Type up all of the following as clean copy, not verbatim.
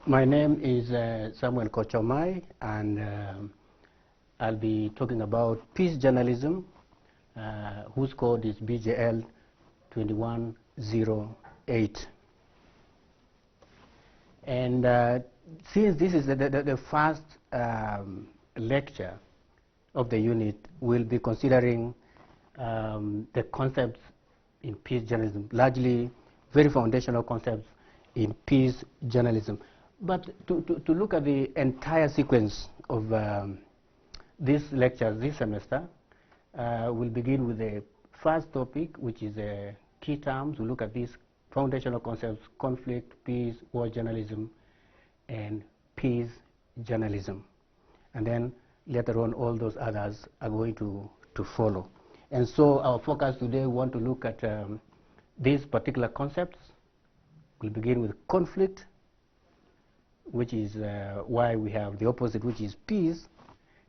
My name is Samuel Kochomai, and I'll be talking about peace journalism, whose code is BJL2108. And since this is the first lecture of the unit, we'll be considering the concepts in peace journalism, largely very foundational concepts in peace journalism. But to look at the entire sequence of this lecture this semester, we'll begin with the first topic, which is key terms. We'll look at these foundational concepts: conflict, peace, war journalism, and peace journalism. And then later on, all those others are going to follow. And so our focus today, we want to look at these particular concepts. We'll begin with conflict, which is why we have the opposite, which is peace.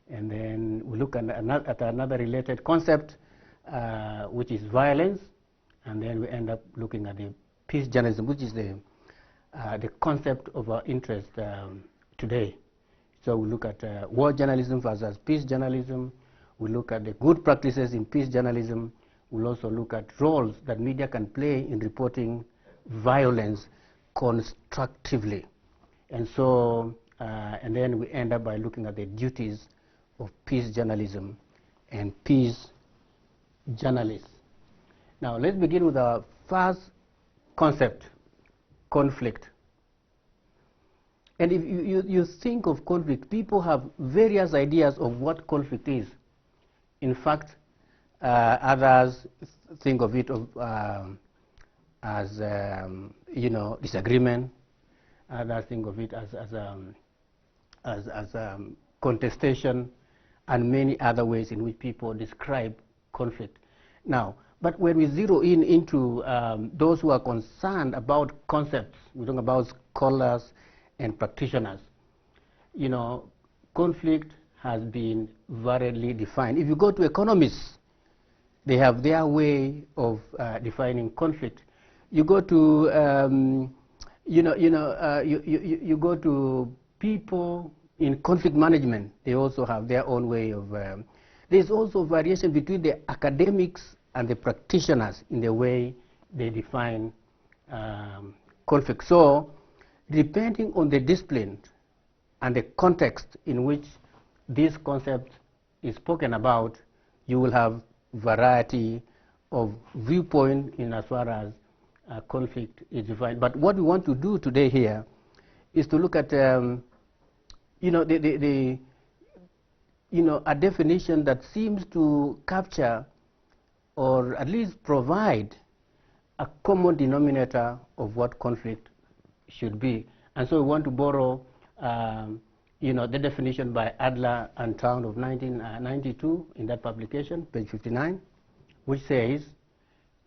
And then we look at another related concept, which is violence. And then we end up looking at the peace journalism, which is the concept of our interest today. So we look at war journalism versus peace journalism. We look at the good practices in peace journalism. We'll also look at roles that media can play in reporting violence constructively. And so, and then we end up by looking at the duties of peace journalism and peace journalists. Now, let's begin with our first concept, conflict. And if you think of conflict, people have various ideas of what conflict is. In fact, others think of it as disagreement. Others think of it as contestation, and many other ways in which people describe conflict. Now, but when we zero into those who are concerned about concepts, we talk about scholars and practitioners. Conflict has been variedly defined. If you go to economists, they have their way of defining conflict. You go to you go to people in conflict management, they also have their own way of, there's also variation between the academics and the practitioners in the way they define conflict. So, depending on the discipline and the context in which this concept is spoken about, you will have variety of viewpoint in as far as conflict is defined. But what we want to do today here is to look at a definition that seems to capture or at least provide a common denominator of what conflict should be. And so we want to borrow the definition by Adler and Town of 1992 in that publication, page 59, which says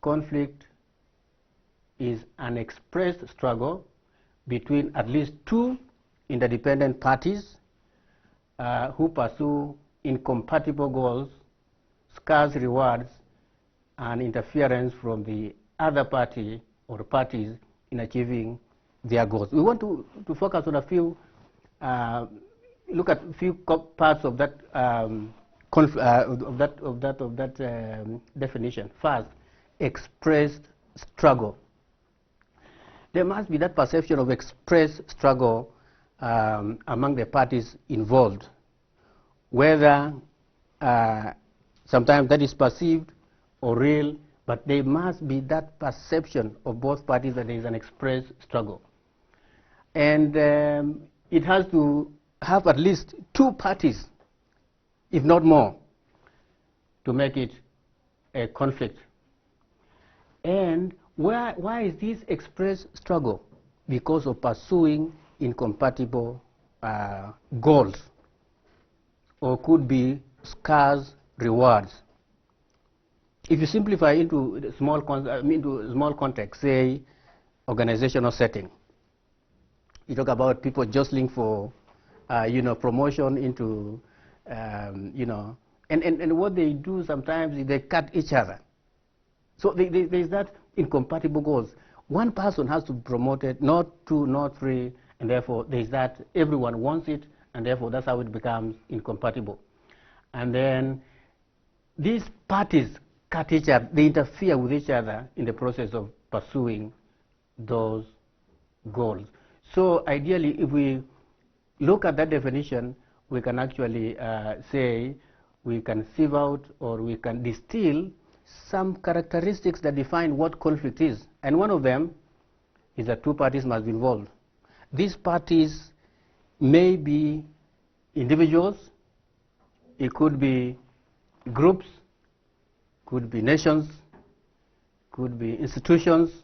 conflict is an expressed struggle between at least two interdependent parties who pursue incompatible goals, scarce rewards, and interference from the other party or parties in achieving their goals. We want to focus on a few, look at a few parts of that definition. First, expressed struggle. There must be that perception of expressed struggle among the parties involved, whether sometimes that is perceived or real, but there must be that perception of both parties that there is an expressed struggle. And it has to have at least two parties, if not more, to make it a conflict. And why is this expressed struggle? Because of pursuing incompatible goals, or could be scarce rewards. If you simplify into small context, say organizational setting, you talk about people jostling for promotion into and what they do sometimes is they cut each other. So there's that incompatible goals. One person has to be promoted, not two, not three, And therefore, there's that everyone wants it, and therefore that's how it becomes incompatible. And then these parties cut each other, they interfere with each other in the process of pursuing those goals. So ideally, if we look at that definition, we can actually say we can sieve out or we can distill some characteristics that define what conflict is. And one of them is that two parties must be involved. These parties may be individuals, it could be groups, could be nations, could be institutions.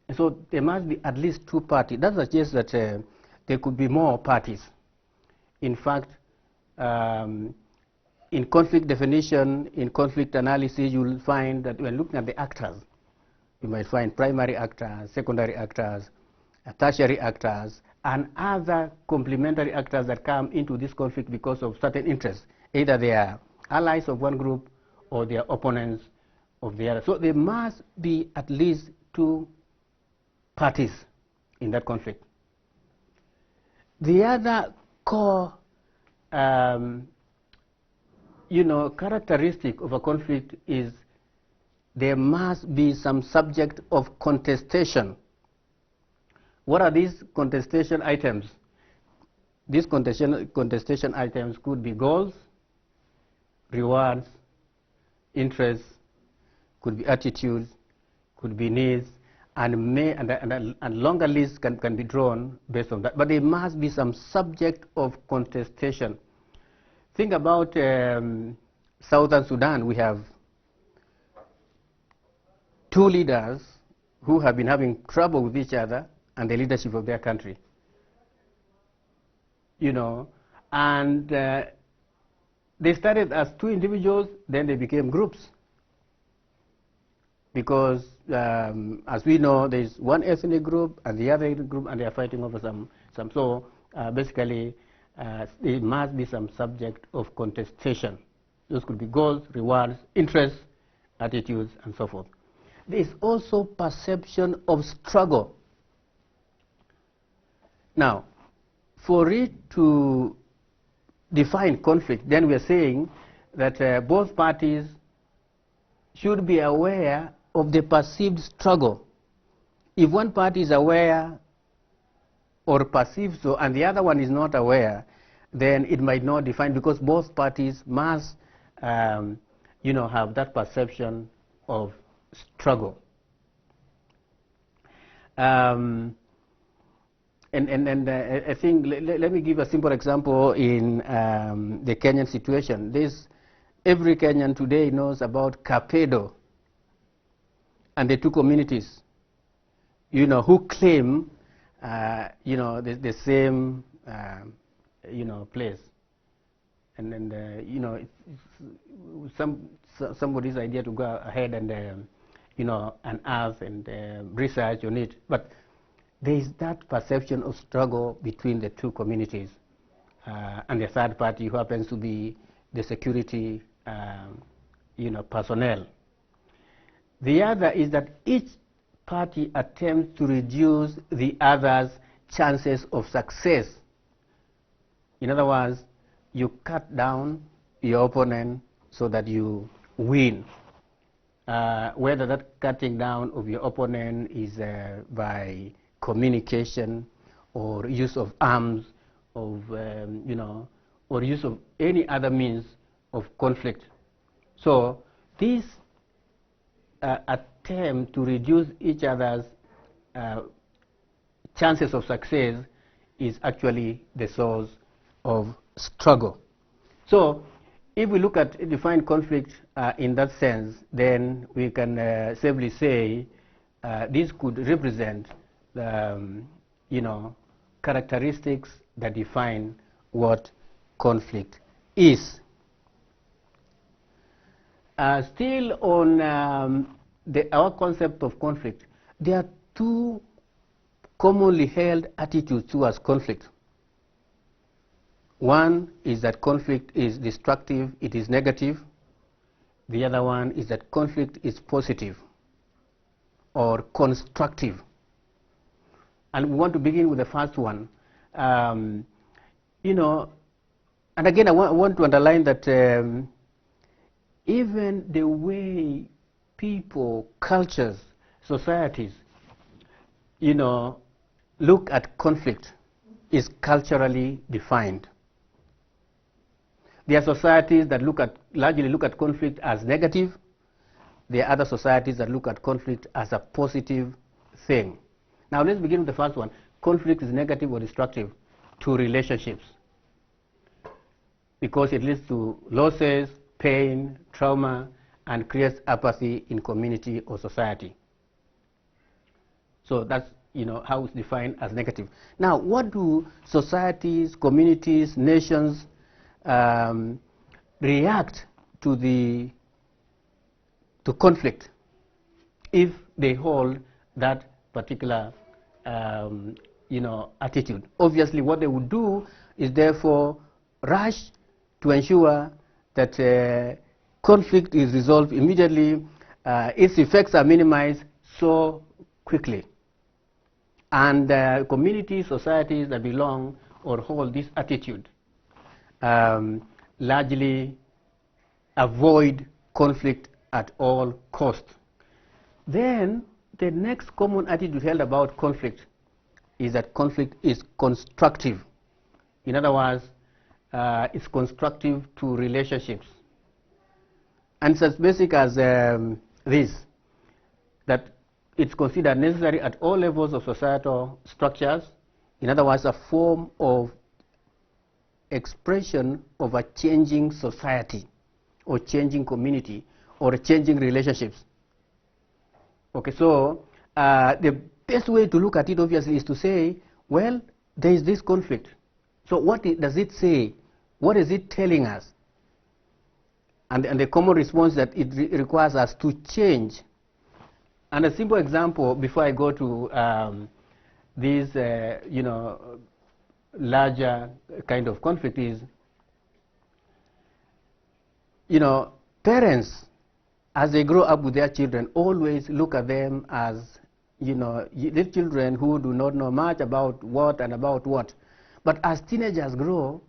And so there must be at least two parties. That suggests that there could be more parties. In fact, in conflict definition, in conflict analysis, you will find that when looking at the actors, you might find primary actors, secondary actors, tertiary actors, and other complementary actors that come into this conflict because of certain interests. Either they are allies of one group or they are opponents of the other. So there must be at least two parties in that conflict. The other core characteristic of a conflict is there must be some subject of contestation. What are these contestation items? These contestation items could be goals, rewards, interests, could be attitudes, could be needs, and longer lists can be drawn based on that. But there must be some subject of contestation. Think about Southern Sudan. We have two leaders who have been having trouble with each other and the leadership of their country. And they started as two individuals, then they became groups. Because, as we know, there is one ethnic group and the other ethnic group, and they are fighting over some. So, basically, there must be some subject of contestation. Those could be goals, rewards, interests, attitudes, and so forth. There is also perception of struggle. Now, for it to define conflict, then we are saying that both parties should be aware of the perceived struggle. If one party is aware or perceives so, and the other one is not aware, then it might not define, because both parties must, have that perception of struggle. I think, let me give a simple example in the Kenyan situation. Every Kenyan today knows about Kapedo and the two communities, who claim, the same, place. And then, somebody's idea to go ahead and, unearth and research on it. But there is that perception of struggle between the two communities and the third party, who happens to be the security, personnel. The other is that each party attempts to reduce the other's chances of success. In other words, you cut down your opponent so that you win. Whether that cutting down of your opponent is by communication or use of arms, or use of any other means of conflict. So this attempt to reduce each other's chances of success is actually the source of struggle. So if we look at defined conflict in that sense, then we can safely say this could represent the characteristics that define what conflict is. Still on our concept of conflict, there are two commonly held attitudes towards conflict. One is that conflict is destructive, it is negative. The other one is that conflict is positive or constructive. And we want to begin with the first one. You know, and again, I want to underline that even the way people, cultures, societies, you know, look at conflict is culturally defined. There are societies that largely look at conflict as negative. There are other societies that look at conflict as a positive thing. Now let's begin with the first one. Conflict is negative or destructive to relationships because it leads to losses, pain, trauma, and creates apathy in community or society. So that's, you know, how it's defined as negative. Now, what do societies, communities, nations react to conflict if they hold that particular you know, attitude? Obviously, what they would do is therefore rush to ensure that conflict is resolved immediately, its effects are minimized so quickly. And communities, societies that belong or hold this attitude largely avoid conflict at all costs. Then the next common attitude held about conflict is that conflict is constructive. In other words, it's constructive to relationships. And it's as basic as this, that it's considered necessary at all levels of societal structures. In other words, a form of expression of a changing society or changing community or changing relationships. Okay, so the best way to look at it obviously is to say, well, there is this conflict. So what does it say? What is it telling us? And the common response that it requires us to change. And a simple example before I go to this, you know, larger kind of conflict is, you know, parents, as they grow up with their children, always look at them as, you know, the children who do not know much about what and about what. But as teenagers grow,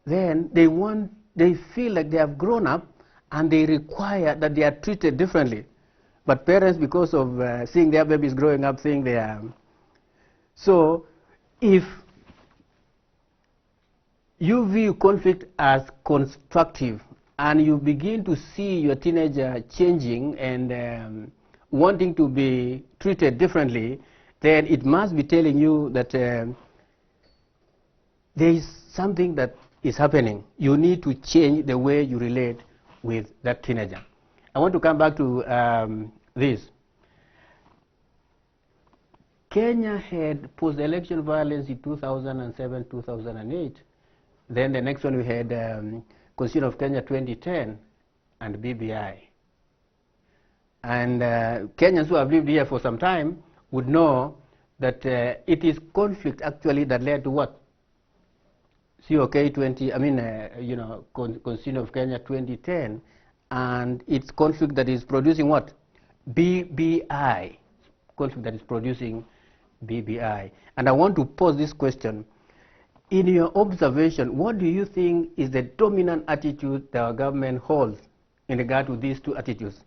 then they feel like they have grown up and they require that they are treated differently. But parents, because of seeing their babies growing up, think they are. So if you view conflict as constructive and you begin to see your teenager changing and wanting to be treated differently, then it must be telling you that there is something that is happening. You need to change the way you relate with that teenager. I want to come back to this. Kenya had post-election violence in 2007, 2008. Then the next one we had Constitution of Kenya 2010 and BBI. And Kenyans who have lived here for some time would know that it is conflict actually that led to what? COK 20, I mean, you know, Constitution of Kenya 2010, and it's conflict that is producing what? BBI, conflict that is producing BBI. And I want to pose this question. In your observation, what do you think is the dominant attitude that our government holds in regard to these two attitudes?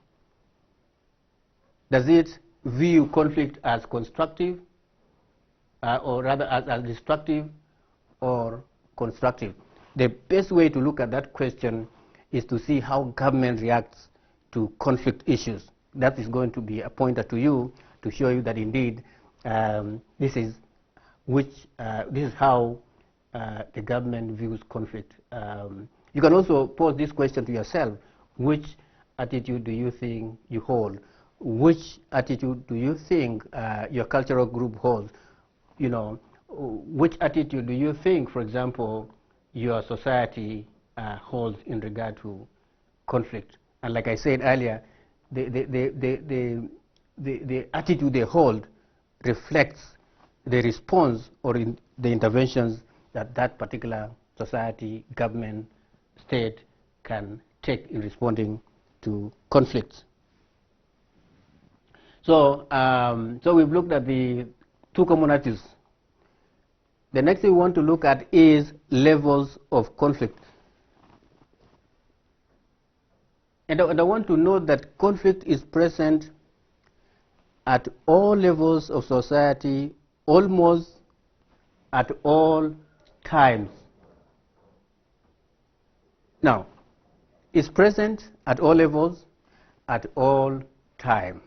Does it view conflict as constructive, or rather as destructive, or constructive? The best way to look at that question is to see how government reacts to conflict issues. That is going to be a pointer to you to show you that indeed this is how the government views conflict. You can also pose this question to yourself: which attitude do you think you hold? Which attitude do you think your cultural group holds? You know, which attitude do you think, for example, your society holds in regard to conflict? And like I said earlier, the attitude they hold reflects the response or the interventions that that particular society, government, state can take in responding to conflicts. So, so we've looked at the two common attitudes. The next thing we want to look at is levels of conflict. And I want to note that conflict is present at all levels of society, almost at all times. Now, it's present at all levels, at all time.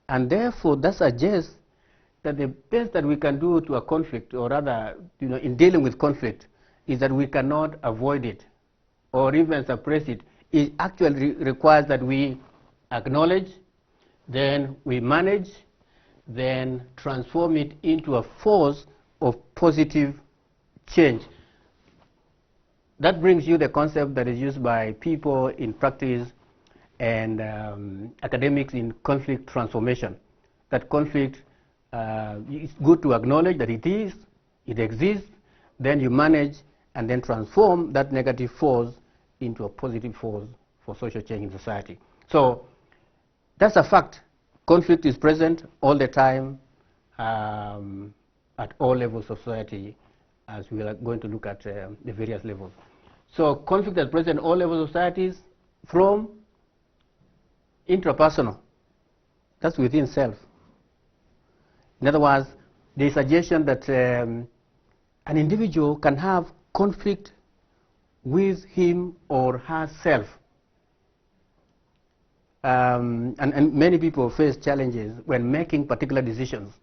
And therefore, that suggests that the best that we can do to a conflict, or rather, in dealing with conflict, is that we cannot avoid it or even suppress it. It actually requires that we acknowledge, then we manage, then transform it into a force of positive change. That brings you the concept that is used by people in practice and academics in conflict transformation. That conflict, it's good to acknowledge that it exists, then you manage and then transform that negative force into a positive force for social change in society. So that's a fact. Conflict is present all the time at all levels of society, as we are going to look at the various levels. So conflict is present in all levels of societies, from intrapersonal, that's within self. In other words, the suggestion that an individual can have conflict with him or herself. And many people face challenges when making particular decisions,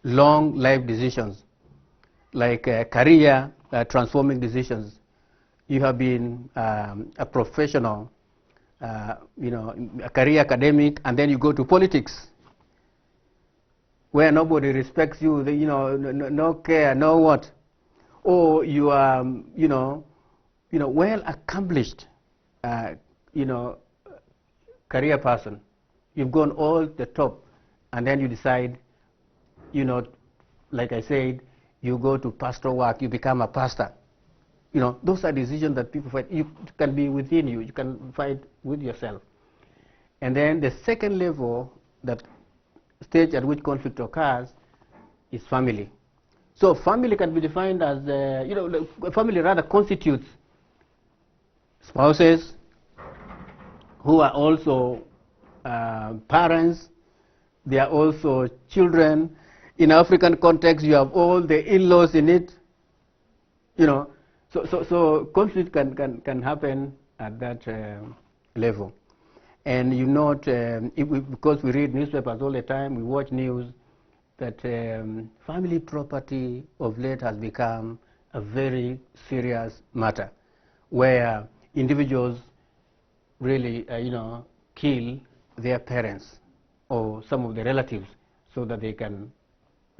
long life decisions, like career transforming decisions. You have been a professional, a career academic, and then you go to politics, where nobody respects you, no care, no what. Or you are, well accomplished, career person. You've gone all the top, and then you decide, like I said, you go to pastoral work, you become a pastor. Those are decisions that people fight. You can be within you. You can fight with yourself. And then the second level, that stage at which conflict occurs, is family. So family can be defined as, family rather constitutes spouses who are also parents. They are also children. In African context, you have all the in-laws in it. So conflict can happen at that level. And you note, because we read newspapers all the time, we watch news, that family property of late has become a very serious matter, where individuals really, kill their parents or some of the relatives so that they can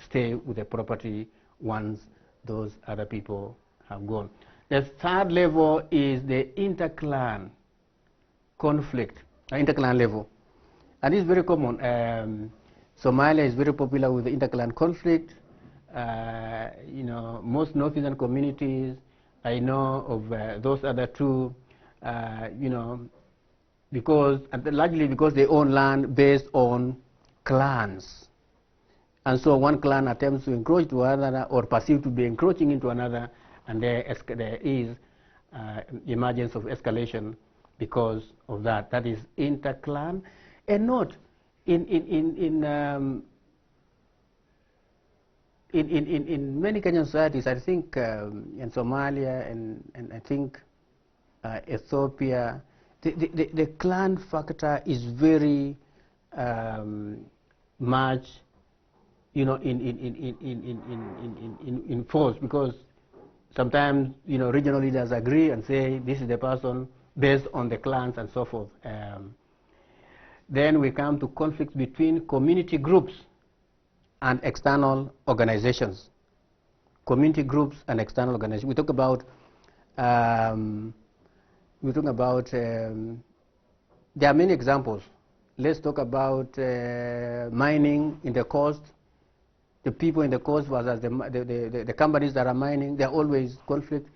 stay with the property once those other people have gone. The third level is the interclan conflict, interclan level. And it's very common. Somalia is very popular with the interclan conflict. Most northeastern communities, I know of those other two, largely because they own land based on clans. And so one clan attempts to encroach to another, or perceived to be encroaching into another, and there is emergence of escalation because of that. That is interclan. And note, in many Kenyan societies, I think in Somalia and I think Ethiopia, the clan factor is very much, in force, because sometimes, regional leaders agree and say this is the person based on the clans and so forth. Then we come to conflicts between community groups and external organizations. Community groups and external organizations. We talk about there are many examples. Let's talk about mining in the coast. The people in the coast versus the companies that are mining. There are always conflict,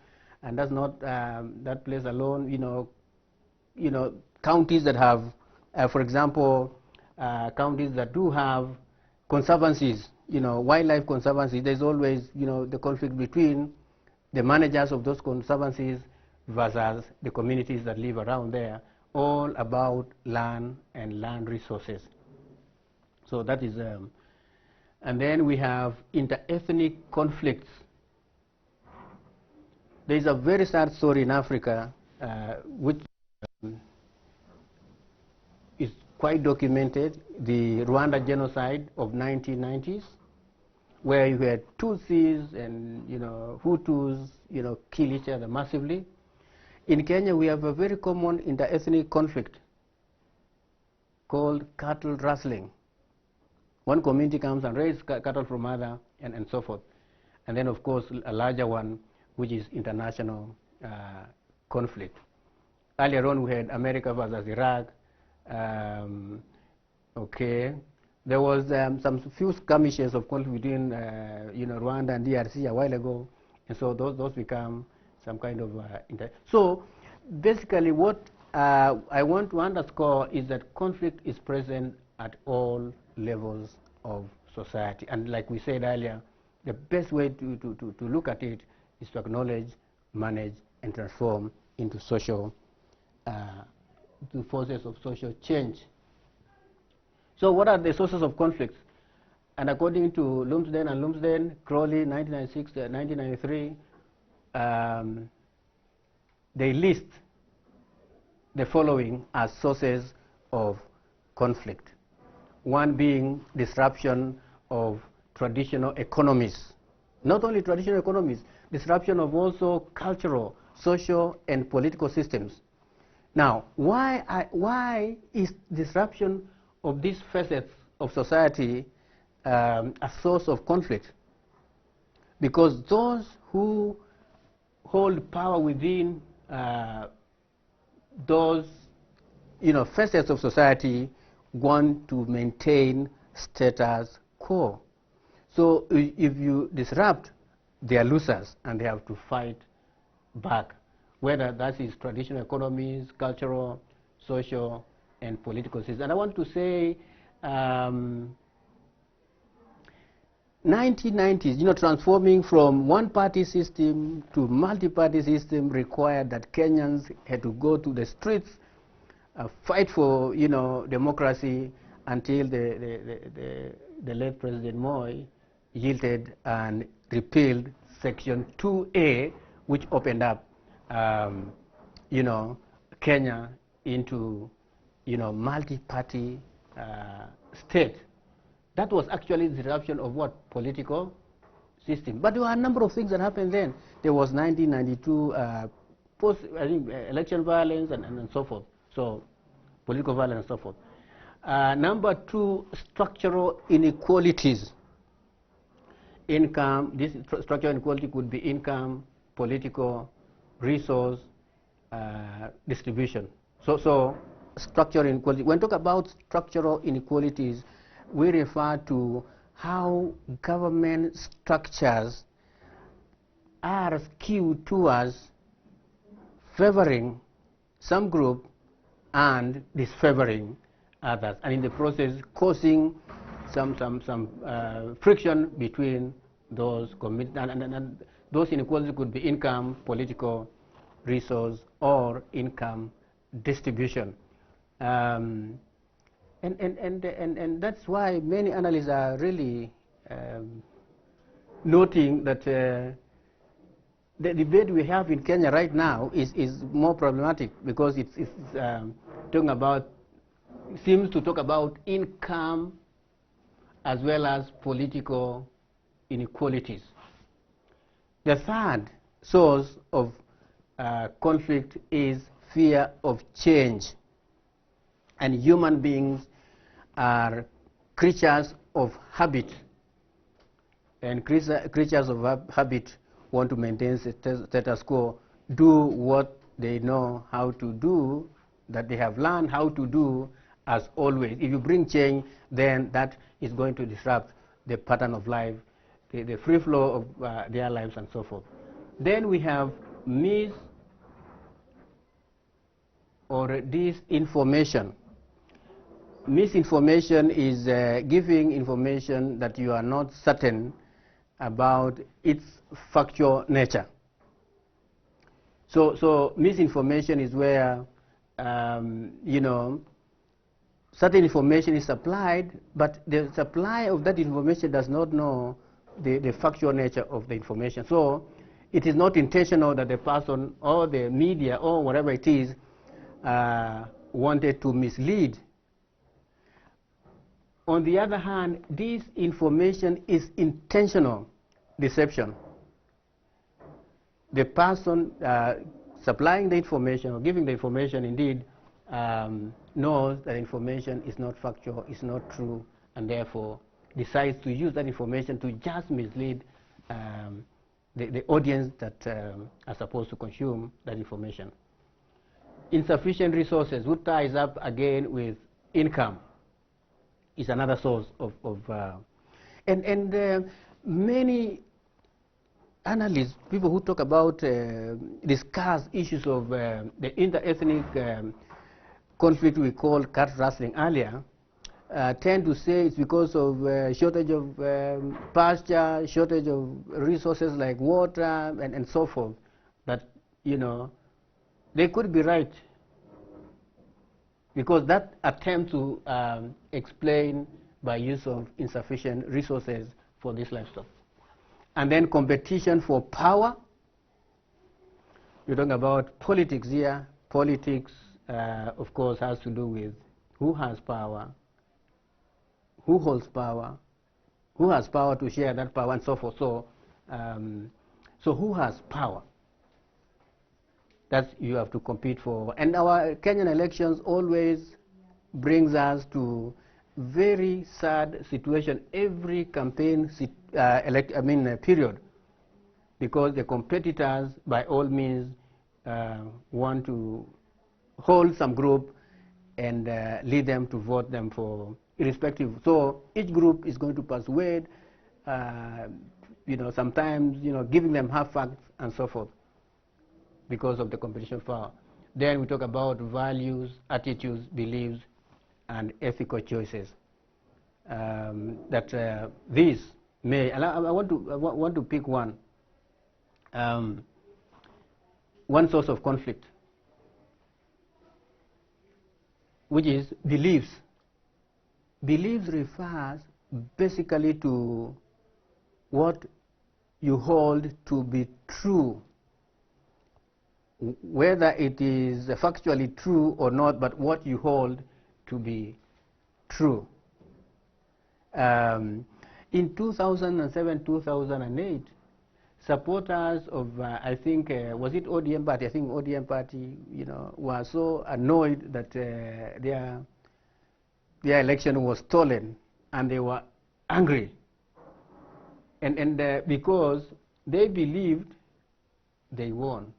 and that's not that place alone. Counties that have, for example, counties that do have conservancies wildlife conservancy, there's always, the conflict between the managers of those conservancies versus the communities that live around there, all about land and land resources. So that is, and then we have inter-ethnic conflicts. There is a very sad story in Africa, which is quite documented, the Rwanda genocide of 1990s, where you had Tutsis and Hutus kill each other massively. In Kenya, we have a very common inter-ethnic conflict called cattle rustling. One community comes and raises cattle from other, and so forth. And then, of course, a larger one, which is international conflict. Earlier on, we had America versus Iraq. Okay, there was some few skirmishes of conflict between Rwanda and DRC a while ago, and so those become some kind of so basically what I want to underscore is that conflict is present at all levels of society, and like we said earlier, the best way to look at it is to acknowledge, manage, and transform into social the forces of social change. So what are the sources of conflicts? And according to Lumsden and Lumsden, Crowley, 1996, 1993, they list the following as sources of conflict. One being disruption of traditional economies. Not only traditional economies, disruption of also cultural, social, and political systems. Now, why is disruption of these facets of society a source of conflict? Because those who hold power within those facets of society want to maintain status quo. So if you disrupt, they are losers and they have to fight back, whether that is traditional economies, cultural, social, and political systems. And I want to say 1990s, transforming from one-party system to multi-party system required that Kenyans had to go to the streets, fight for, democracy until the late President Moi yielded and repealed Section 2A, which opened up, Kenya into, multi-party state. That was actually the disruption of what? Political system. But there were a number of things that happened then. There was 1992 election violence and so forth. So political violence and so forth. Number two, structural inequalities. Income, this structural inequality could be income, political, resource, distribution. So structural inequality. When we talk about structural inequalities, we refer to how government structures are skewed towards favoring some group and disfavoring others, and in the process causing some friction between those communities. And those inequalities could be income, political, resource, or income distribution. And that's why many analysts are really noting that the debate we have in Kenya right now is more problematic, because it's talking about, seems to talk about income as well as political inequalities. The third source of conflict is fear of change. And human beings are creatures of habit. And creatures of habit want to maintain status quo, do what they know how to do, that they have learned how to do as always. If you bring change, then that is going to disrupt the pattern of life, the free flow of their lives and so forth. Then we have mis or disinformation. misinformation is giving information that you are not certain about its factual nature. So misinformation is where, you know, certain information is supplied, but the supply of that information does not know the factual nature of the information. So it is not intentional that the person or the media or whatever it is wanted to mislead. On the other hand, this information is intentional deception. The person supplying the information or giving the information indeed knows that information is not factual, is not true, and therefore decides to use that information to just mislead the audience that are supposed to consume that information. Insufficient resources, which ties up again with income, is another source of many analysts, people who talk about, discuss issues of the inter-ethnic conflict we called cat rustling earlier, tend to say it's because of shortage of pasture, shortage of resources like water and so forth, that, you know, they could be right, because that attempt to explain by use of insufficient resources for this livestock. And then competition for power. You're talking about politics here. Politics, of course, has to do with who has power, who holds power, who has power to share that power, and so forth. So, so who has power? That you have to compete for. And our Kenyan elections always brings us to very sad situation every campaign period, because the competitors by all means want to hold some group and lead them to vote them for irrespective. So each group is going to persuade, you know, sometimes, you know, giving them half facts and so forth, because of the competition power. Then we talk about values, attitudes, beliefs, and ethical choices. That these may, and I want to pick one. One source of conflict, which is beliefs. Beliefs refers basically to what you hold to be true, whether it is factually true or not, but what you hold to be true. In 2007-2008, supporters of, I think, was it ODM party? I think ODM party, you know, were so annoyed that their election was stolen, and they were angry. And because they believed they won.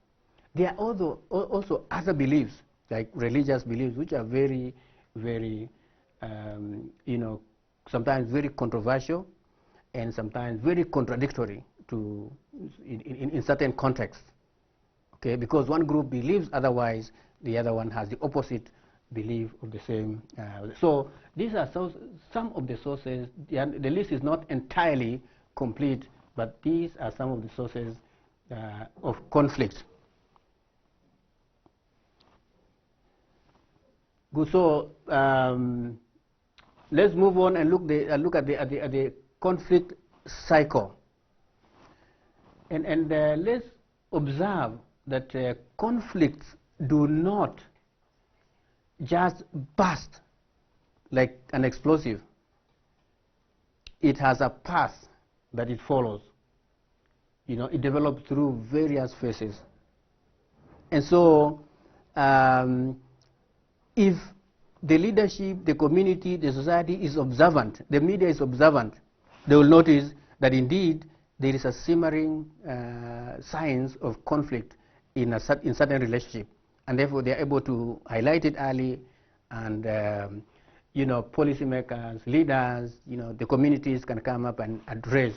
There are also other beliefs, like religious beliefs, which are very, very, you know, sometimes very controversial and sometimes very contradictory to in certain contexts. Okay, because one group believes otherwise, the other one has the opposite belief of the same. So these are some of the sources. The list is not entirely complete, but these are some of the sources of conflict. Good. So let's move on and look at the conflict cycle, and let's observe that conflicts do not just burst like an explosive. It has a path that it follows. You know, it develops through various phases, and so if the leadership, the community, the society is observant, the media is observant, they will notice that indeed there is a simmering signs of conflict in certain relationship, and therefore they are able to highlight it early, and you know, policymakers, leaders, you know, the communities can come up and address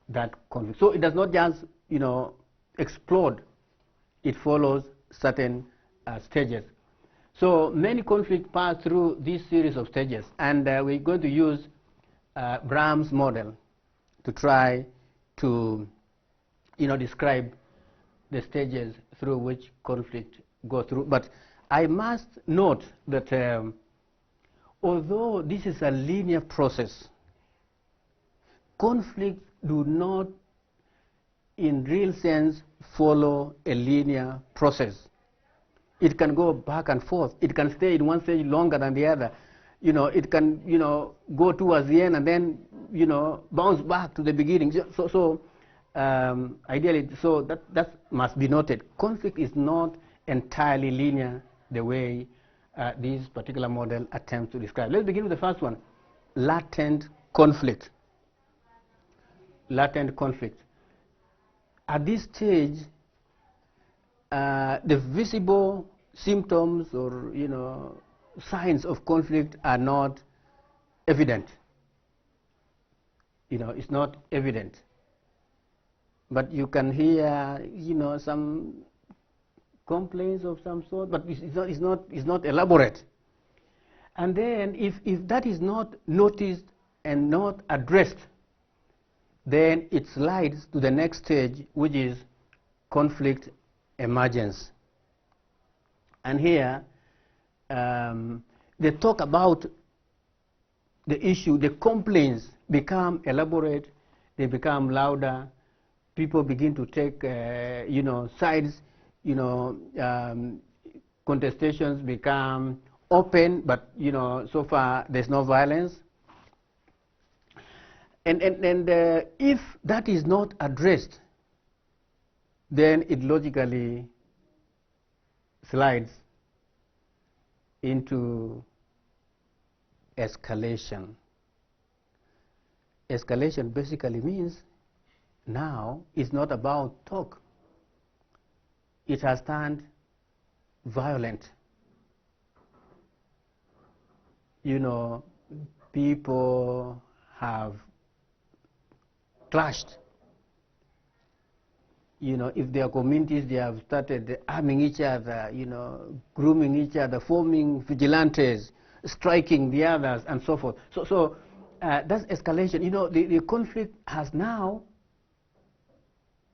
that conflict. So it does not just, you know, explode. It follows certain stages. So many conflicts pass through this series of stages, and we're going to use Brahms' model to try to, describe the stages through which conflict go through. But I must note that although this is a linear process, conflicts do not, in real sense, follow a linear process. It can go back and forth. It can stay in one stage longer than the other. It can, go towards the end and then, bounce back to the beginning. Ideally, that must be noted. Conflict is not entirely linear the way this particular model attempts to describe. Let's begin with the first one, latent conflict. Latent conflict. At this stage, the visible symptoms or signs of conflict are not evident. It's not evident. But you can hear some complaints of some sort, but it's not elaborate. And then if that is not noticed and not addressed, then it slides to the next stage, which is conflict emergence. And here, they talk about the issue, the complaints become elaborate, they become louder, people begin to take, sides, contestations become open, but, so far there's no violence. And if that is not addressed, then it logically slides into escalation. Escalation basically means now it's not about talk. It has turned violent. People have clashed. If their communities, they have started arming each other, grooming each other, forming vigilantes, striking the others, and so forth. So that's escalation. The conflict has now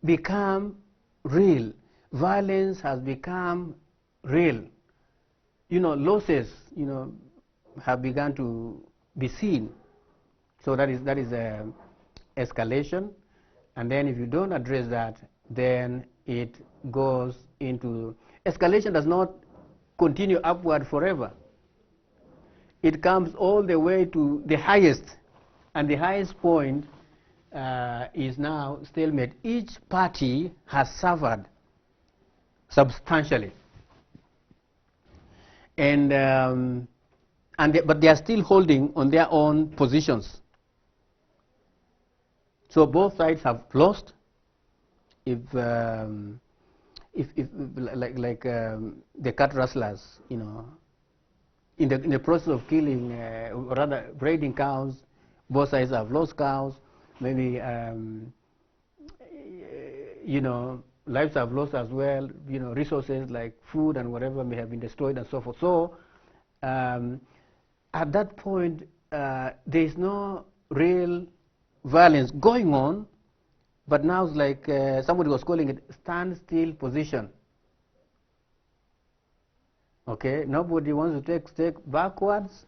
become real. Violence has become real. Losses, have begun to be seen. So that is escalation. And then if you don't address that, then it goes into escalation. Does not continue upward forever. It comes all the way to the highest, and the highest point is now stalemate. Each party has suffered substantially, but they are still holding on their own positions. So both sides have lost. If the cat rustlers, in the process of killing, or rather breeding cows, both sides have lost cows. Maybe lives have lost as well. Resources like food and whatever may have been destroyed and so forth. So at that point, there is no real violence going on. But now it's like somebody was calling it standstill position. Okay, nobody wants to take step backwards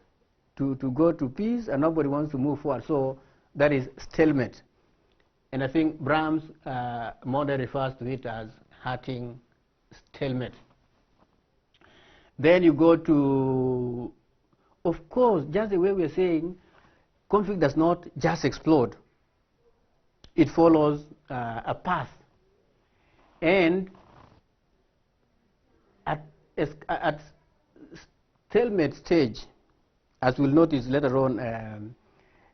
to go to peace, and nobody wants to move forward. So that is stalemate. And I think Brahms' model refers to it as hurting stalemate. Then you go to, of course, just the way we're saying, conflict does not just explode. It follows a path. And at stalemate stage, as we'll notice later on,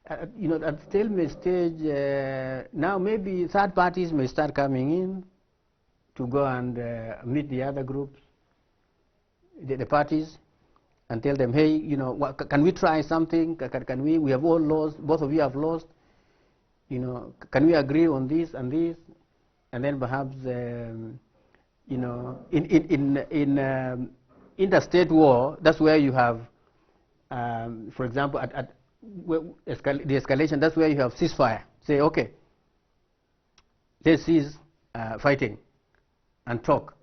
at stalemate stage, now maybe third parties may start coming in to go and meet the other groups, the parties, and tell them, hey, can we try something? Can we have all lost, both of you have lost. Can we agree on this and this? And then perhaps, in interstate war, that's where you have, for example, at the escalation, that's where you have ceasefire. Say, okay, let's cease fighting and talk.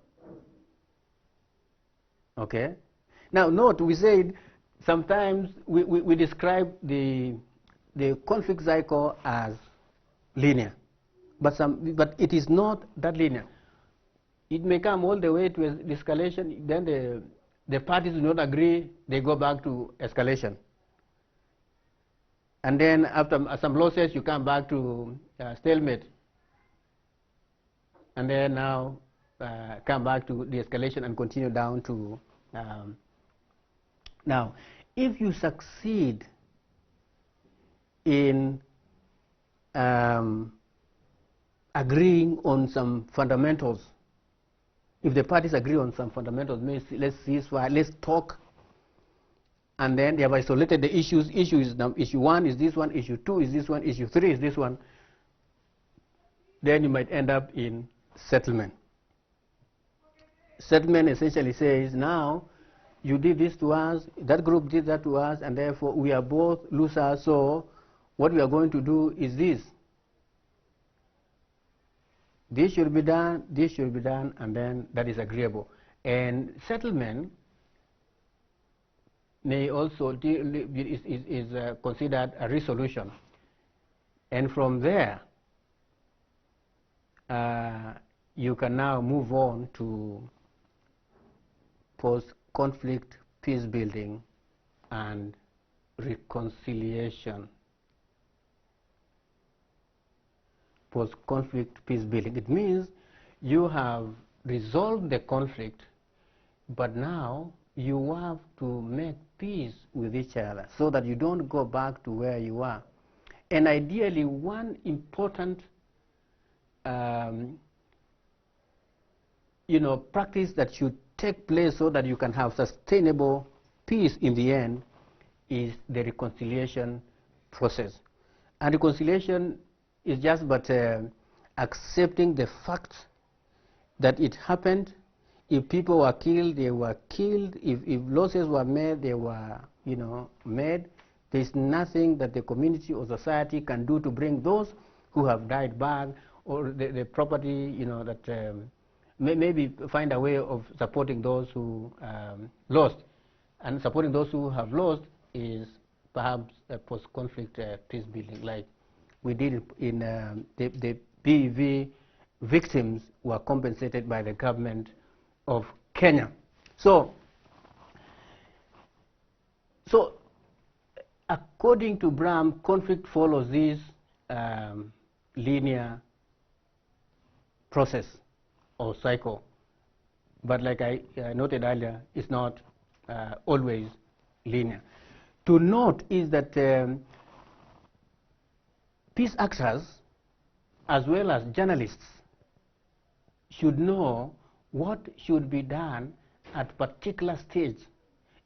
Okay. Now, note, we said sometimes we describe the conflict cycle as linear, but it is not that linear. It may come all the way to escalation, then the parties do not agree, they go back to escalation. And then after some losses, you come back to stalemate. And then now come back to the escalation and continue down to... now, if you succeed in agreeing on some fundamentals, if the parties agree on some fundamentals, let's ceasefire, let's talk, and then they have isolated the issues. Issue 1 is this one, issue 2 is this one, issue 3 is this one. Then you might end up in settlement. Settlement essentially says, now you did this to us, that group did that to us, and therefore we are both losers, so what we are going to do is this. This should be done, this should be done, and then that is agreeable. And settlement may also is considered a resolution. And from there, you can now move on to post-conflict peace building and reconciliation. Post-conflict peace building. It means you have resolved the conflict, but now you have to make peace with each other so that you don't go back to where you are. And ideally, one important practice that should take place so that you can have sustainable peace in the end is the reconciliation process. And reconciliation is just but accepting the fact that it happened. If people were killed, they were killed. If losses were made, they were, made. There's nothing that the community or society can do to bring those who have died back, or the property, that maybe find a way of supporting those who lost. And supporting those who have lost is perhaps a post-conflict peace building, like we did in the PEV victims were compensated by the government of Kenya. So according to Bram, conflict follows this linear process or cycle. But like I noted earlier, it's not always linear. To note is that peace actors, as well as journalists, should know what should be done at a particular stage.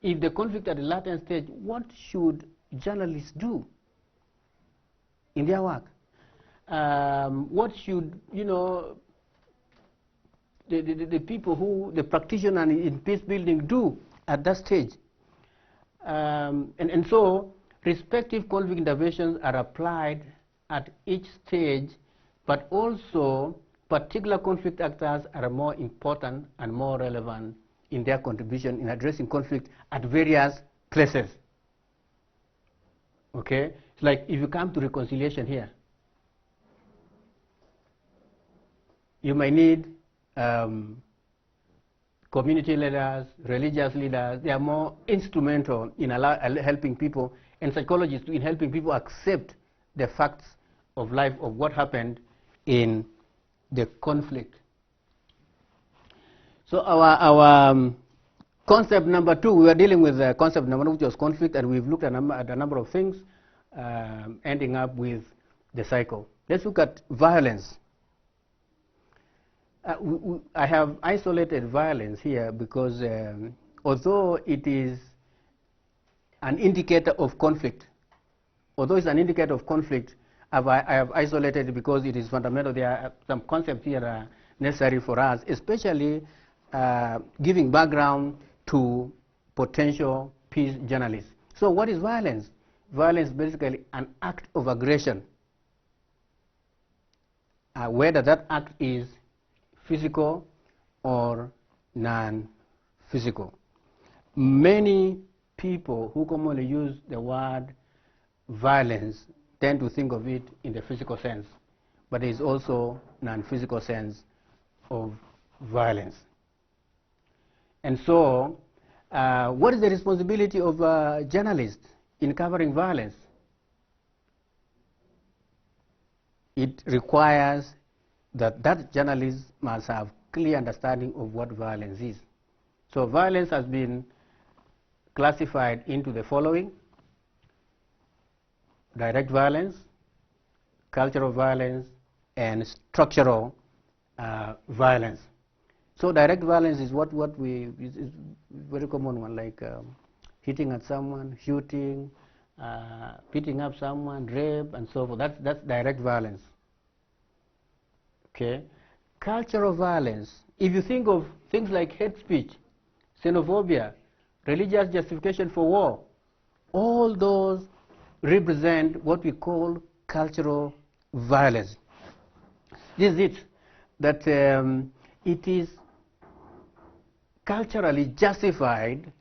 If the conflict at the latent stage, what should journalists do in their work? What should, the people the practitioners in peace building do at that stage? And so respective conflict interventions are applied at each stage, but also particular conflict actors are more important and more relevant in their contribution in addressing conflict at various places. Okay? It's like if you come to reconciliation here, you might need community leaders, religious leaders. They are more instrumental in helping people, and psychologists in helping people accept the facts of life, of what happened in the conflict. So our concept number 2, we were dealing with concept number 1, which was conflict, and we've looked at a number of things, ending up with the cycle. Let's look at violence. I have isolated violence here because although it is an indicator of conflict, I have isolated it because it is fundamental. There are some concepts here that are necessary for us, especially giving background to potential peace journalists. So what is violence? Violence is basically an act of aggression, whether that act is physical or non-physical. Many people who commonly use the word violence tend to think of it in the physical sense, but there is also non-physical sense of violence. And so, what is the responsibility of journalists in covering violence? It requires that journalist must have clear understanding of what violence is. So violence has been classified into the following: direct violence, cultural violence, and structural violence. So direct violence is is very common one, like hitting at someone, shooting, beating up someone, rape, and so forth. That's direct violence. Okay. Cultural violence, if you think of things like hate speech, xenophobia, religious justification for war, all those represent what we call cultural violence. This is it, that it is culturally justified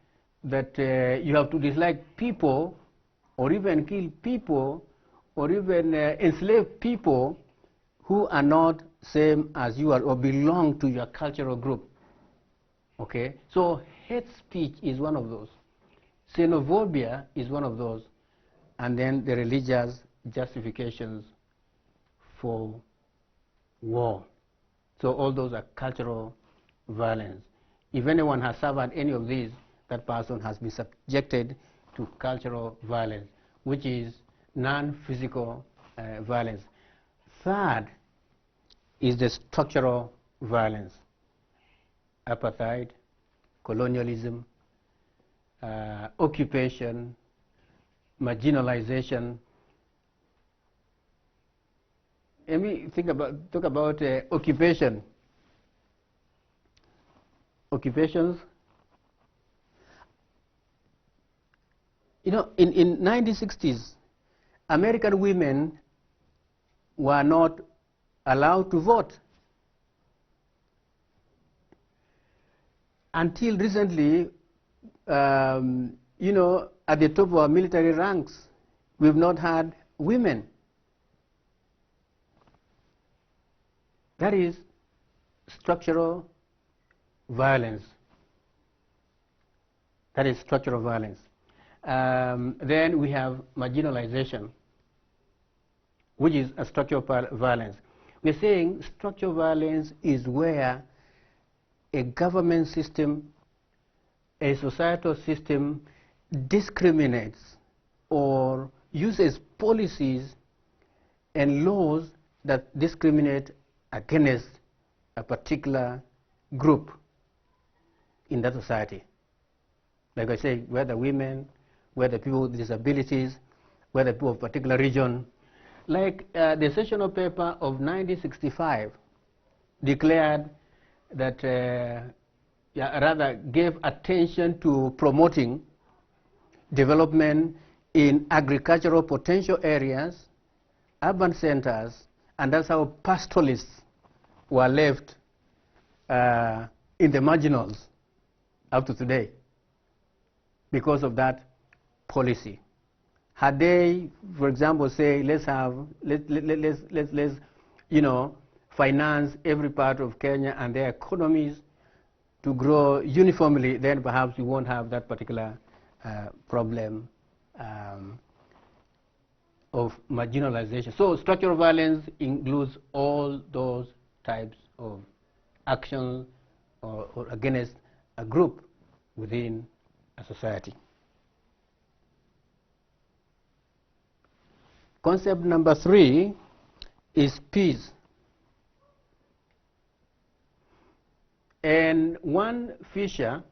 that you have to dislike people, or even kill people, or even enslave people who are not same as you are or belong to your cultural group. Okay? So hate speech is one of those. Xenophobia is one of those. And then the religious justifications for war. So all those are cultural violence. If anyone has suffered any of these, that person has been subjected to cultural violence, which is non-physical violence. Third is the structural violence: apartheid, colonialism, occupation, marginalization. Let me talk about occupation. Occupations. You know, in 1960s, American women were not allowed to vote. Until recently, you know, at the top of our military ranks, we've not had women. That is structural violence. That is structural violence. Then we have marginalization, which is a structural violence. We're saying structural violence is where a government system, a societal system discriminates or uses policies and laws that discriminate against a particular group in that society. Like I say, whether women, whether people with disabilities, whether people of a particular region. Like the sessional paper of 1965 declared that, rather gave attention to promoting development in agricultural potential areas, urban centers, and that's how pastoralists were left in the marginals up to today because of that policy. Had they, for example, say, let's you know, finance every part of Kenya and their economies to grow uniformly, then perhaps we won't have that particular problem of marginalization. So structural violence includes all those types of actions or against a group within a society. Concept number 3 is peace. And one Fisher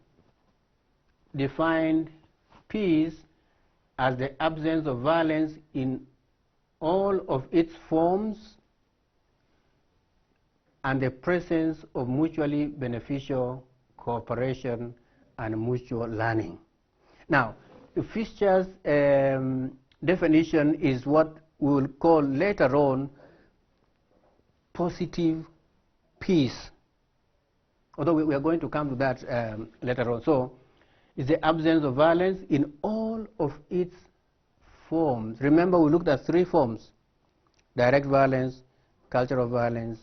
defined peace as the absence of violence in all of its forms and the presence of mutually beneficial cooperation and mutual learning. Now, the Fisher's definition is what we will call later on positive peace, although we are going to come to that later on. So, it's the absence of violence in all of its forms. Remember, we looked at 3 forms: direct violence, cultural violence,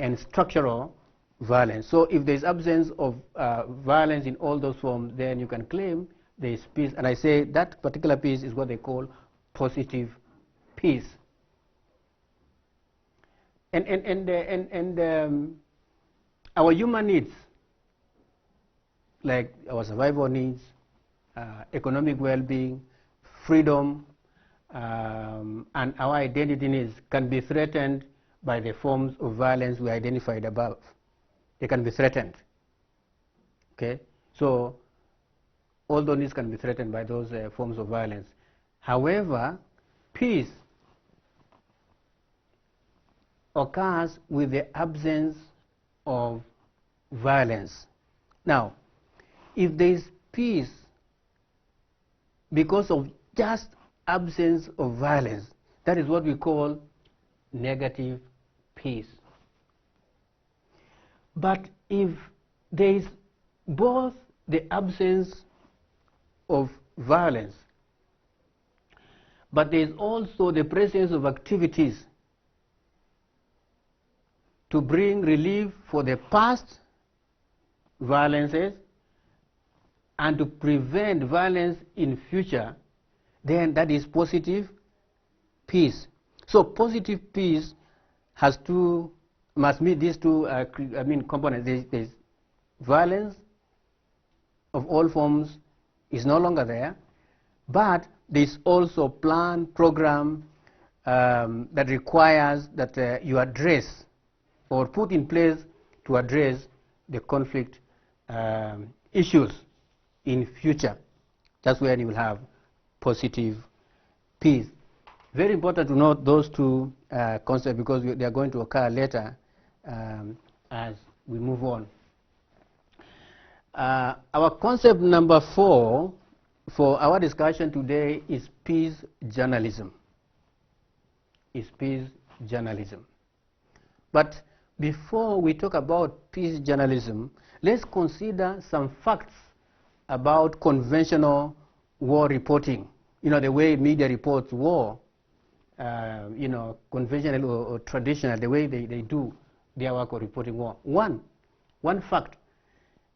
and structural violence. So if there is absence of violence in all those forms, then you can claim there is peace. And I say that particular peace is what they call positive peace. And our human needs, like our survival needs, economic well-being, freedom, and our identity needs can be threatened by the forms of violence we identified above. They can be threatened. Okay? So all those needs can be threatened by those forms of violence. However, peace occurs with the absence of violence. Now, if there is peace because of just absence of violence, that is what we call negative peace. But if there is both the absence of violence, but there is also the presence of activities to bring relief for the past violences and to prevent violence in future, then that is positive peace. So positive peace must meet these two components. There's violence of all forms is no longer there, but there's also plan, program that requires that you address or put in place to address the conflict issues in future. That's when you will have positive peace. Very important to note those two concepts because they are going to occur later as we move on. Our concept number 4 for our discussion today is peace journalism. But before we talk about peace journalism, let's consider some facts about conventional war reporting. You know, the way media reports war, conventional or traditional, the way they do their work of reporting war. One fact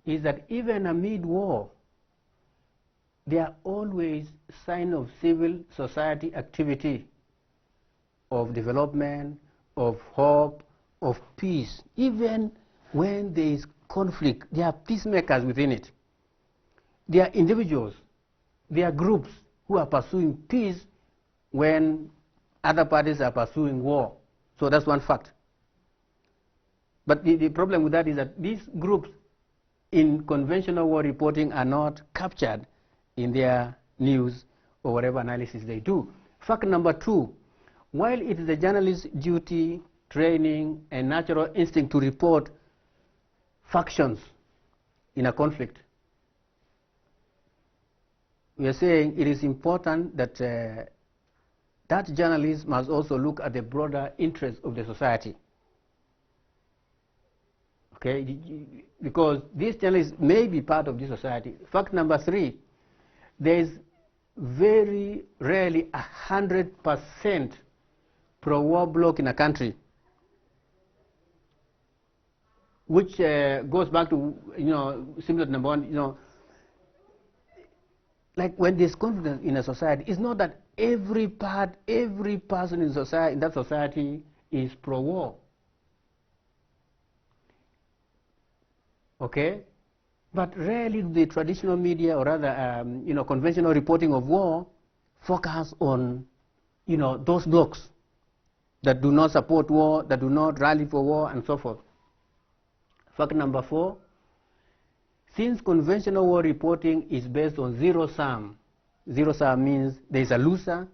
is that even amid war, there are always signs of civil society activity, of development, of hope, of peace. Even when there is conflict, there are peacemakers within it. There are individuals, there are groups who are pursuing peace when other parties are pursuing war. So that's one fact. But the problem with that is that these groups in conventional war reporting are not captured in their news or whatever analysis they do. Fact number 2, while it is the journalist's duty, training, and natural instinct to report factions in a conflict, we are saying it is important that that journalist must also look at the broader interests of the society. Okay, because these journalists may be part of this society. Fact number 3, there is very rarely 100% pro-war bloc in a country, which goes back to, similar to number 1, like when there's conflict in a society, it's not that every person in society, in that society, is pro-war. Okay, but rarely do the traditional media or rather, conventional reporting of war focus on, those blocs that do not support war, that do not rally for war, and so forth. Fact number 4. Since conventional war reporting is based on zero-sum means there is a loser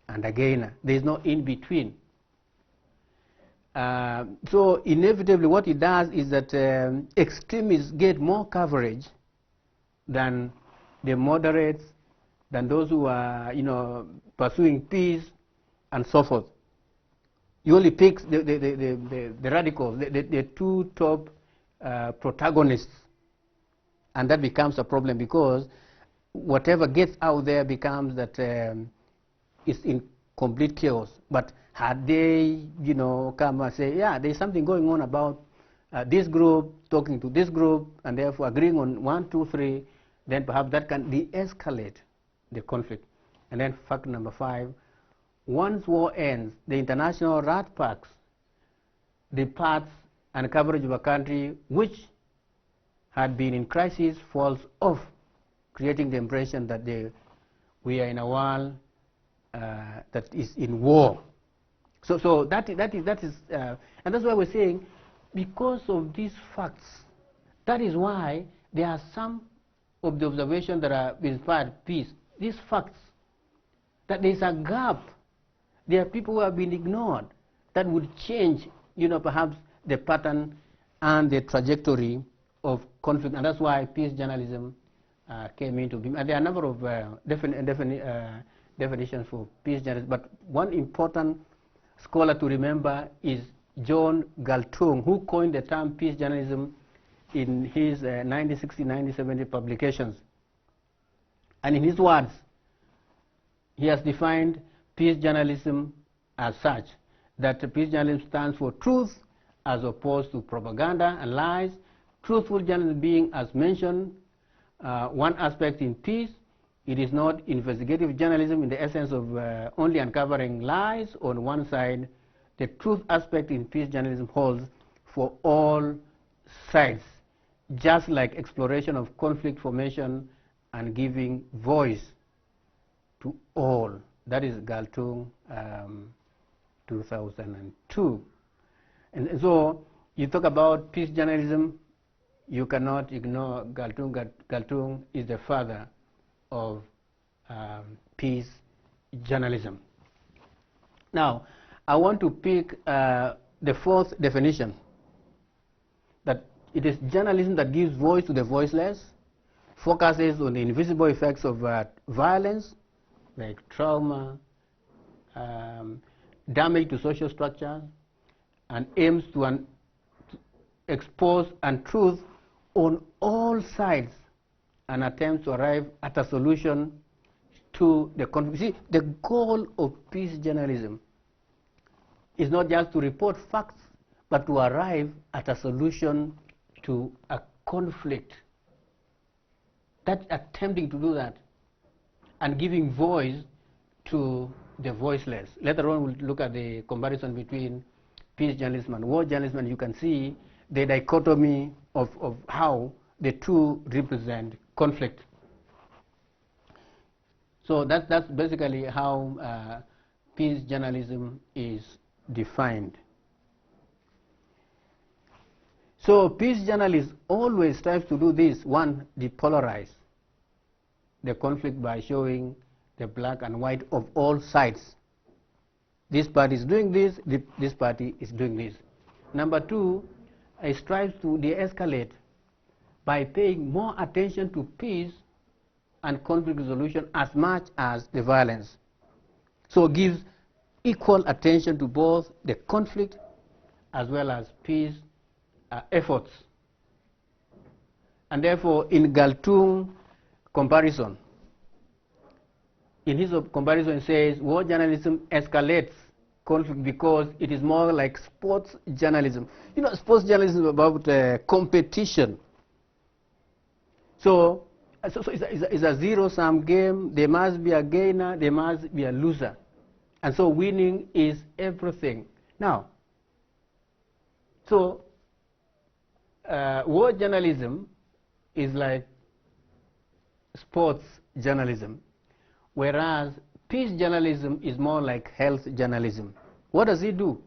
and a gainer. There is no in-between. So inevitably what it does is that extremists get more coverage than the moderates, than those who are, pursuing peace, and so forth. You only pick the radicals, the two top protagonists, and that becomes a problem because whatever gets out there becomes that it's in complete chaos. But had they, come and say, yeah, there's something going on about this group talking to this group, and therefore agreeing on 1, 2, 3, then perhaps that can de-escalate the conflict. And then fact number 5, once war ends, the international rat packs departs and coverage of a country which had been in crisis falls off, creating the impression that we are in a world that is in war. So that is, and that's why we're saying, because of these facts, that is why there are some of the observations that are inspired peace. These facts, that there is a gap. There are people who have been ignored that would change, perhaps the pattern and the trajectory of conflict, and that's why peace journalism came into being. And there are a number of definitions for peace journalism, but one important scholar to remember is John Galtung, who coined the term peace journalism in his 1960-1970 publications. And in his words, he has defined peace journalism as such, that peace journalism stands for truth as opposed to propaganda and lies. Truthful journalism being, as mentioned, one aspect in peace. It is not investigative journalism in the essence of only uncovering lies on one side. The truth aspect in peace journalism holds for all sides, just like exploration of conflict formation and giving voice to all. That is Galtung 2002. And so you talk about peace journalism, you cannot ignore Galtung. Galtung is the father of peace journalism. Now, I want to pick the fourth definition, that it is journalism that gives voice to the voiceless, focuses on the invisible effects of violence, like trauma, damage to social structures, and aims to expose untruth on all sides and attempts to arrive at a solution to the conflict. See, the goal of peace journalism is not just to report facts, but to arrive at a solution to a conflict. That's attempting to do that and giving voice to the voiceless. Later on, we'll look at the comparison between peace journalism and war journalism, and you can see the dichotomy of how the two represent conflict. So that's basically how peace journalism is defined. So peace journalists always strives to do this. One, depolarize the conflict by showing the black and white of all sides. This party is doing this, this party is doing this. Number two, it strives to de-escalate by paying more attention to peace and conflict resolution as much as the violence. So it gives equal attention to both the conflict as well as peace efforts. And therefore, in Galtung comparison, in his comparison, says war journalism escalates conflict because it is more like sports journalism. You know, sports journalism is about competition. So it's a zero-sum game. There must be a gainer, there must be a loser. And so winning is everything. Now, so war journalism is like sports journalism, whereas peace journalism is more like health journalism. What does it do?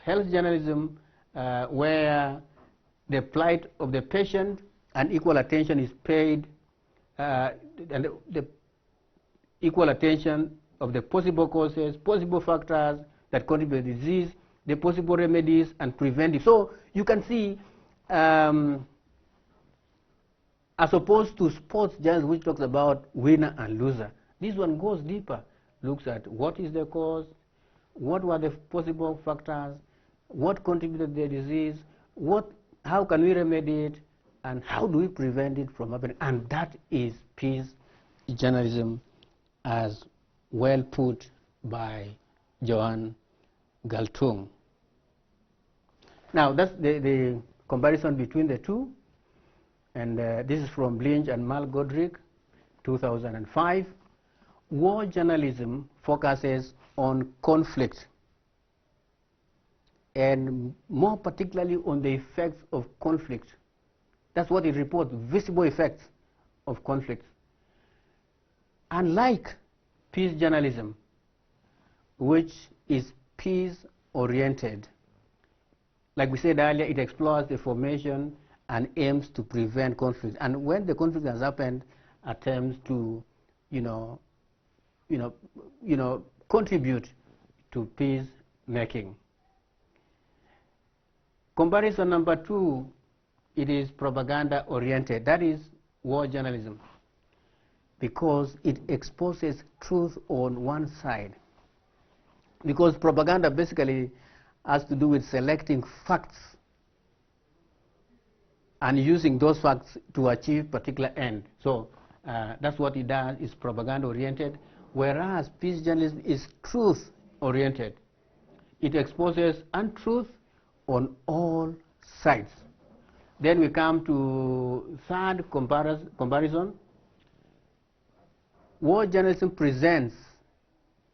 Health journalism, where the plight of the patient and equal attention is paid, and the equal attention of the possible causes, possible factors that contribute to disease, the possible remedies, and preventive. So you can see as opposed to sports journalism, which talks about winner and loser. This one goes deeper, looks at what is the cause, what were the possible factors, what contributed to the disease, how can we remedy it, and how do we prevent it from happening. And that is peace journalism, as well put by Johan Galtung. Now, that's the comparison between the two. And this is from Blinch and Mal Godric, 2005. War journalism focuses on conflict, and more particularly on the effects of conflict. That's what it reports, visible effects of conflict. Unlike peace journalism, which is peace-oriented, like we said earlier, it explores the formation and aims to prevent conflict. And when the conflict has happened, attempts to, contribute to peace making. Comparison number 2, it is propaganda oriented. That is war journalism, because it exposes truth on one side. Because propaganda basically has to do with selecting facts and using those facts to achieve particular end. So that's what it does, is propaganda oriented, whereas peace journalism is truth oriented. It exposes untruth on all sides. Then we come to third comparison. War journalism presents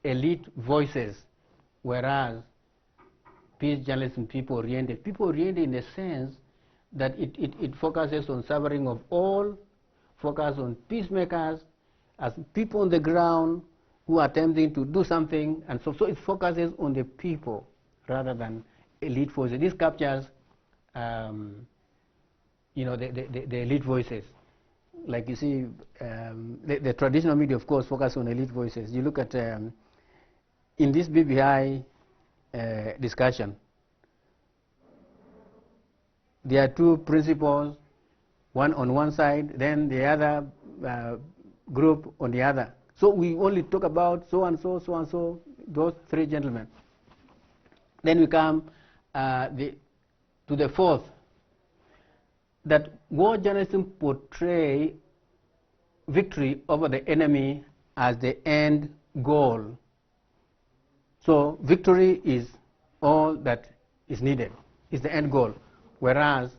elite voices, whereas peace journalism people-oriented. People-oriented in the sense that it focuses on suffering of all, focus on peacemakers as people on the ground who are attempting to do something, and so it focuses on the people rather than elite voices. This captures the elite voices. Like you see, the traditional media, of course, focus on elite voices. You look at, in this BBI discussion, there are two principals, one on one side, then the other group on the other. So we only talk about so and so, those three gentlemen. Then we come to the fourth, that war journalism portray victory over the enemy as the end goal. So victory is all that is needed, is the end goal. Whereas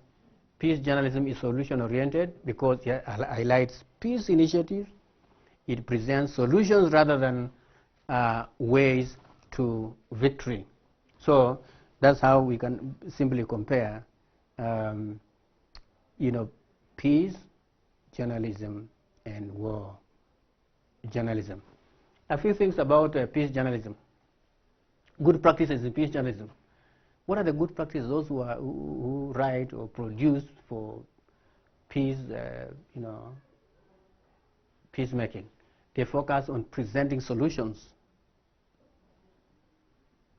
peace journalism is solution-oriented, because it highlights peace initiatives. It presents solutions rather than ways to victory. So that's how we can simply compare peace journalism and war journalism. A few things about peace journalism. Good practices in peace journalism. What are the good practices? Those who write or produce for peace, peacemaking. They focus on presenting solutions.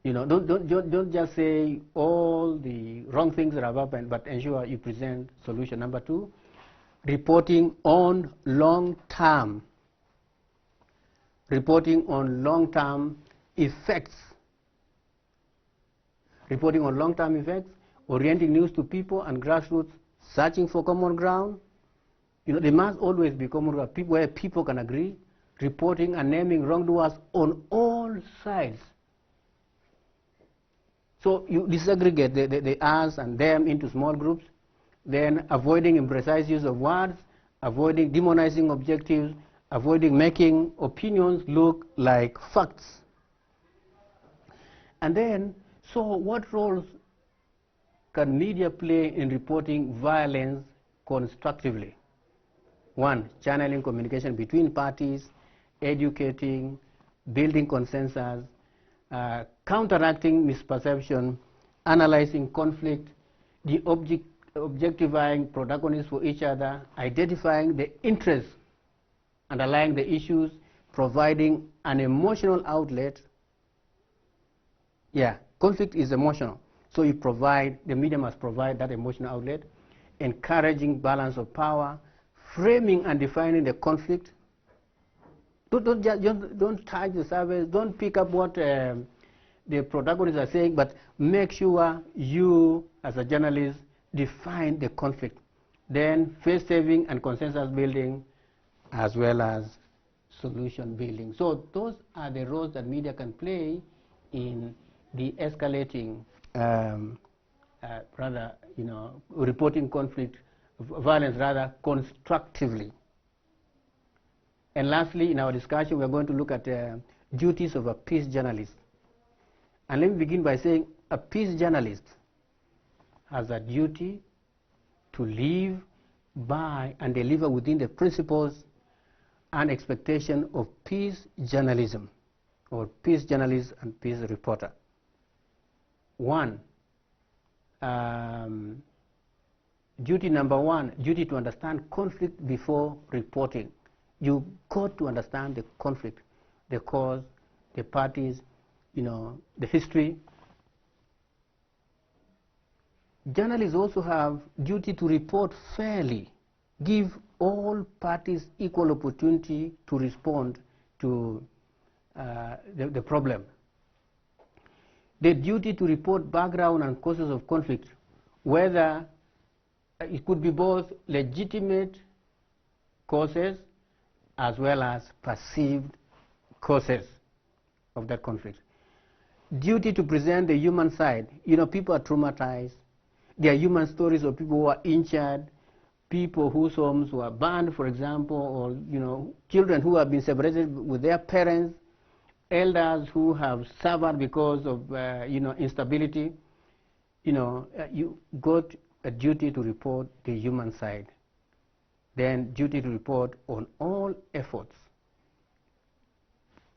Don't just say all the wrong things that have happened, but ensure you present solution. Number 2, reporting on long-term effects. Reporting on long-term effects, orienting news to people and grassroots, searching for common ground. There must always be common ground, where people can agree. Reporting and naming wrongdoers on all sides. So you disaggregate the us and them into small groups, then avoiding imprecise use of words, avoiding demonizing objectives, avoiding making opinions look like facts. And then, so what roles can media play in reporting violence constructively? 1, channeling communication between parties, educating, building consensus, counteracting misperception, analyzing conflict, objectifying protagonists for each other, identifying the interests underlying the issues, providing an emotional outlet. Yeah, conflict is emotional. So the media must provide that emotional outlet, encouraging balance of power, framing and defining the conflict. Don't touch the surface, don't pick up what the protagonists are saying, but make sure you, as a journalist, define the conflict. Then face-saving and consensus building, as well as solution building. So those are the roles that media can play in de-escalating, reporting conflict, violence rather, constructively. And lastly, in our discussion, we are going to look at duties of a peace journalist. And let me begin by saying a peace journalist has a duty to live by and deliver within the principles and expectation of peace journalism, or peace journalist and peace reporter. One, duty number one, duty to understand conflict before reporting. You got to understand the conflict, the cause, the parties, the history. Journalists also have duty to report fairly, give all parties equal opportunity to respond to the problem. The duty to report background and causes of conflict, whether it could be both legitimate causes as well as perceived causes of that conflict. Duty to present the human side. People are traumatized. There are human stories of people who are injured, people whose homes were burned, for example, or children who have been separated with their parents, elders who have suffered because of instability. You got a duty to report the human side. Then duty to report on all efforts,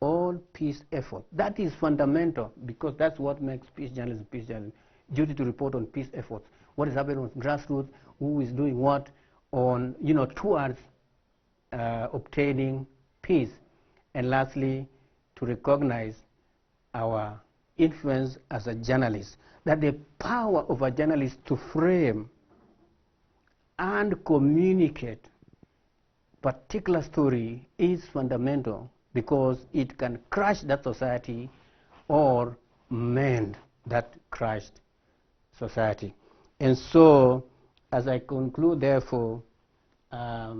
all peace efforts. That is fundamental, because that's what makes peace journalism peace journalism. Duty to report on peace efforts. What is happening on grassroots? Who is doing what on towards obtaining peace? And lastly, to recognize our influence as a journalist. That the power of a journalist to frame and communicate particular story is fundamental, because it can crush that society or mend that crushed society. And so, as I conclude, therefore, I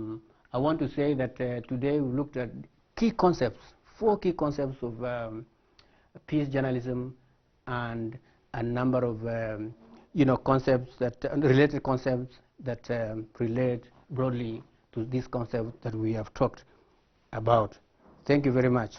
want to say that today we looked at key concepts, 4 key concepts of peace journalism, and a number of concepts that related concepts that relate broadly to this concept that we have talked about. Thank you very much.